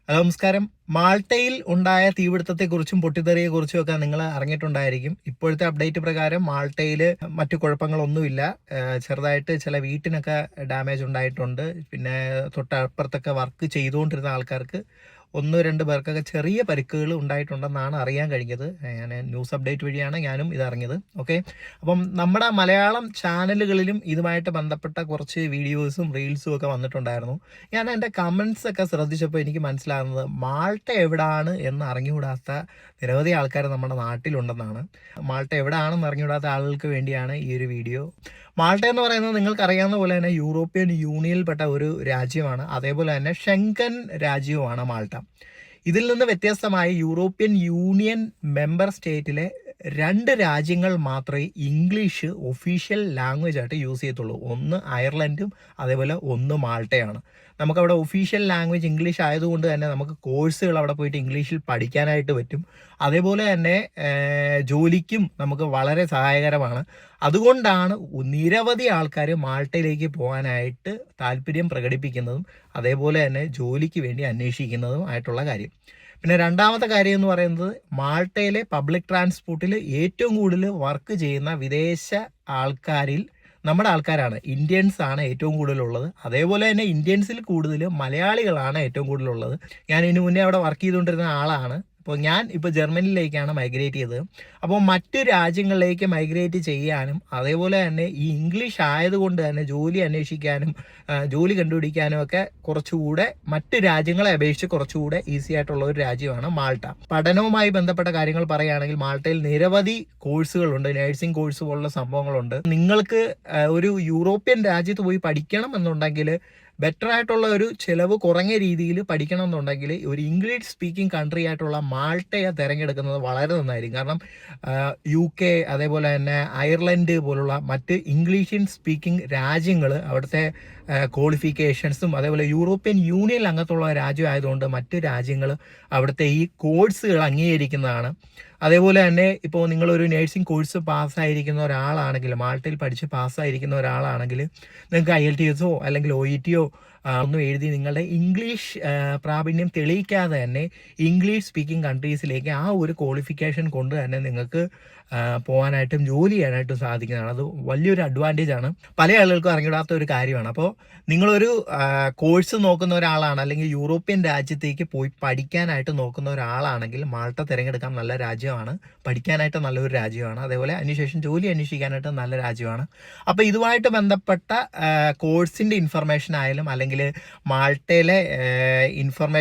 നമസ്കാരം. മാൾട്ടയിൽ ഉണ്ടായ തീപിടുത്തത്തെക്കുറിച്ചും പൊട്ടിത്തെറിയെക്കുറിച്ചും ഒക്കെ നിങ്ങൾ അറിഞ്ഞിട്ടുണ്ടായിരിക്കും. ഇപ്പോഴത്തെ അപ്ഡേറ്റ് പ്രകാരം മാൾട്ടയിൽ മറ്റു കുഴപ്പങ്ങളൊന്നുമില്ല. ചെറുതായിട്ട് ചില വീട്ടിനൊക്കെ ഡാമേജ് ഉണ്ടായിട്ടുണ്ട്. പിന്നെ തൊട്ടപ്പുറത്തൊക്കെ വർക്ക് ചെയ്തുകൊണ്ടിരുന്ന ആൾക്കാർക്ക് 1-2 പേർക്കൊക്കെ ചെറിയ പരിക്കുകൾ ഉണ്ടായിട്ടുണ്ടെന്നാണ് അറിയാൻ കഴിഞ്ഞത്. ഞാൻ ന്യൂസ് അപ്ഡേറ്റ് വഴിയാണ് ഞാനും ഇതറിഞ്ഞത്. ഓക്കെ, അപ്പം നമ്മുടെ മലയാളം ചാനലുകളിലും ഇതുമായിട്ട് ബന്ധപ്പെട്ട കുറച്ച് വീഡിയോസും റീൽസും ഒക്കെ വന്നിട്ടുണ്ടായിരുന്നു. ഞാൻ എൻ്റെ കമൻസ് ഒക്കെ ശ്രദ്ധിച്ചപ്പോൾ എനിക്ക് മനസ്സിലാകുന്നത് മാൾട്ട എവിടാണ് എന്ന് അറിഞ്ഞുകൂടാത്ത നിരവധി ആൾക്കാർ നമ്മുടെ നാട്ടിലുണ്ടെന്നാണ്. മാൾട്ട എവിടാണെന്ന് അറിഞ്ഞുകൂടാത്ത ആളുകൾക്ക് വേണ്ടിയാണ് ഈ ഒരു വീഡിയോ. മാൾട്ട എന്ന് പറയുന്നത് നിങ്ങൾക്ക് അറിയാവുന്ന പോലെ തന്നെ യൂറോപ്യൻ യൂണിയനിൽപ്പെട്ട ഒരു രാജ്യമാണ്. അതേപോലെ തന്നെ ഷെങ്കൻ രാജ്യവുമാണ് മാൾട്ട. ഇതിൽ നിന്ന് വ്യത്യസ്തമായി യൂറോപ്യൻ യൂണിയൻ മെമ്പർ സ്റ്റേറ്റിലെ 2 രാജ്യങ്ങൾ മാത്രമേ ഇംഗ്ലീഷ് ഒഫീഷ്യൽ ലാംഗ്വേജ് ആയിട്ട് യൂസ് ചെയ്യത്തുള്ളൂ. ഒന്ന് അയർലൻഡും അതേപോലെ ഒന്ന് മാൾട്ടയാണ്. നമുക്കവിടെ ഒഫീഷ്യൽ ലാംഗ്വേജ് ഇംഗ്ലീഷ് ആയതുകൊണ്ട് തന്നെ നമുക്ക് കോഴ്സുകൾ അവിടെ പോയിട്ട് ഇംഗ്ലീഷിൽ പഠിക്കാനായിട്ട് പറ്റും. അതേപോലെ തന്നെ ജോലിക്കും നമുക്ക് വളരെ സഹായകരമാണ്. അതുകൊണ്ടാണ് നിരവധി ആൾക്കാർ മാൾട്ടയിലേക്ക് പോകാനായിട്ട് താല്പര്യം പ്രകടിപ്പിക്കുന്നതും അതേപോലെ തന്നെ ജോലിക്ക് വേണ്ടി അന്വേഷിക്കുന്നതും ആയിട്ടുള്ള കാര്യം. പിന്നെ രണ്ടാമത്തെ കാര്യം എന്ന് പറയുന്നത്, മാൾട്ടയിലെ പബ്ലിക് ട്രാൻസ്പോർട്ടിൽ ഏറ്റവും കൂടുതൽ വർക്ക് ചെയ്യുന്ന വിദേശ ആൾക്കാരിൽ നമ്മുടെ ആൾക്കാരാണ്. ഇന്ത്യൻസ് ആണ് ഏറ്റവും കൂടുതലുള്ളത്. അതേപോലെ തന്നെ ഇന്ത്യൻസിൽ കൂടുതൽ മലയാളികളാണ് ഏറ്റവും കൂടുതലുള്ളത്. ഞാൻ ഇതിനു മുന്നേ അവിടെ വർക്ക് ചെയ്തുകൊണ്ടിരുന്ന ആളാണ്. അപ്പോൾ ഞാൻ ഇപ്പോൾ ജർമ്മനിയിലേക്കാണ് മൈഗ്രേറ്റ് ചെയ്തത്. അപ്പോൾ മറ്റു രാജ്യങ്ങളിലേക്ക് മൈഗ്രേറ്റ് ചെയ്യാനും അതേപോലെ തന്നെ ഈ ഇംഗ്ലീഷ് ആയതുകൊണ്ട് തന്നെ ജോലി അന്വേഷിക്കാനും ജോലി കണ്ടുപിടിക്കാനും ഒക്കെ കുറച്ചുകൂടെ മറ്റ് രാജ്യങ്ങളെ അപേക്ഷിച്ച് കുറച്ചുകൂടെ ഈസി ആയിട്ടുള്ള ഒരു രാജ്യമാണ് മാൾട്ട. പഠനവുമായി ബന്ധപ്പെട്ട കാര്യങ്ങൾ പറയുകയാണെങ്കിൽ മാൾട്ടയിൽ നിരവധി കോഴ്സുകളുണ്ട്. നഴ്സിംഗ് കോഴ്സ് പോലുള്ള സംഭവങ്ങളുണ്ട്. നിങ്ങൾക്ക് ഒരു യൂറോപ്യൻ രാജ്യത്ത് പോയി പഠിക്കണം എന്നുണ്ടെങ്കിൽ, ബെറ്റർ ആയിട്ടുള്ള ഒരു ചിലവ് കുറഞ്ഞ രീതിയിൽ പഠിക്കണം എന്നുണ്ടെങ്കിൽ ഒരു ഇംഗ്ലീഷ് സ്പീക്കിംഗ് കൺട്രി ആയിട്ടുള്ള മാൾട്ടയെ തിരഞ്ഞെടുക്കുന്നത് വളരെ നന്നായിരിക്കും. കാരണം UK അതേപോലെ തന്നെ അയർലൻഡ് പോലുള്ള മറ്റ് ഇംഗ്ലീഷ്യൻ സ്പീക്കിംഗ് രാജ്യങ്ങൾ അവിടുത്തെ ക്വാളിഫിക്കേഷൻസും അതേപോലെ യൂറോപ്യൻ യൂണിയനിൽ അംഗത്തുള്ള രാജ്യമായതുകൊണ്ട് മറ്റ് രാജ്യങ്ങൾ അവിടുത്തെ ഈ കോഴ്സുകൾ അംഗീകരിക്കുന്നതാണ്. അതേപോലെ തന്നെ ഇപ്പോൾ നിങ്ങളൊരു നേഴ്സിംഗ് കോഴ്സ് പാസ്സായിരിക്കുന്ന ഒരാളാണെങ്കിൽ, മാൾട്ടയിൽ പഠിച്ച് പാസ്സായിരിക്കുന്ന ഒരാളാണെങ്കിൽ നിങ്ങൾക്ക് IELTS അല്ലെങ്കിൽ OET ഒന്നും എഴുതി നിങ്ങളുടെ ഇംഗ്ലീഷ് പ്രാവീണ്യം തെളിയിക്കാതെ തന്നെ ഇംഗ്ലീഷ് സ്പീക്കിംഗ് കൺട്രീസിലേക്ക് ആ ഒരു ക്വാളിഫിക്കേഷൻ കൊണ്ട് തന്നെ നിങ്ങൾക്ക് പോകാനായിട്ടും ജോലി ചെയ്യാനായിട്ടും സാധിക്കുന്നതാണ്. അത് വലിയൊരു അഡ്വാൻറ്റേജ് ആണ്. പല ആളുകൾക്കും അറിഞ്ഞിടാത്ത ഒരു കാര്യമാണ്. അപ്പോൾ നിങ്ങളൊരു കോഴ്സ് നോക്കുന്ന ഒരാളാണ്, അല്ലെങ്കിൽ യൂറോപ്യൻ രാജ്യത്തേക്ക് പോയി പഠിക്കാനായിട്ട് നോക്കുന്ന ഒരാളാണെങ്കിൽ മാൾട്ട തിരഞ്ഞെടുക്കാൻ നല്ല രാജ്യമാണ്. പഠിക്കാനായിട്ട് നല്ലൊരു രാജ്യമാണ്. അതേപോലെ അതിനുശേഷം ജോലി അന്വേഷിക്കാനായിട്ട് നല്ല രാജ്യമാണ്. അപ്പോൾ ഇതുമായിട്ട് ബന്ധപ്പെട്ട കോഴ്സിൻ്റെ ഇൻഫർമേഷൻ ആയാലും അല്ലെങ്കിൽ മാൾട്ടയിലെ ഇൻഫർമേഷൻ